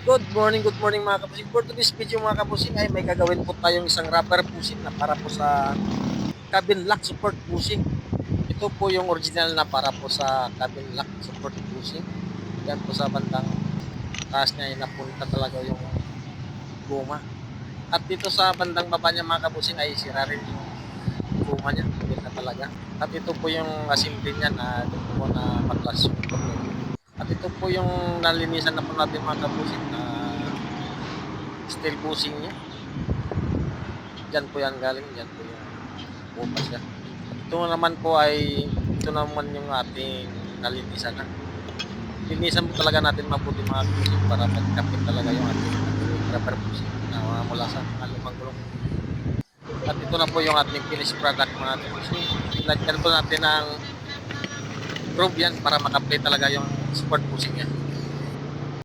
Good morning mga kapusing. For today's video mga kapusing ay may gagawin po tayong isang rubber bushing na para po sa cabin lock support bushing. Ito po yung original na para po sa cabin lock support bushing. Yan po sa bandang taas niya ay napunta talaga yung guma. At dito sa bandang baba niya mga kapusing ay sira rin yung guma niya. Hindi na talaga. At ito po yung assembly niya na dito po na patlas yung problem. At ito po yung nalinisan na po natin mga kapusing na steel bushing niya. Diyan po yan galing, diyan po yung bukas niya. Ito naman po ay, ito naman yung ating nalinisan na. Linisan po talaga natin mabuti mga kapusing para magkapit talaga yung ating rubber bushing na mula sa lumang gulong. At ito na po yung ating finished product mga kapusing. Lagyan po natin ng groove yan para makapit talaga yung support bushing niya.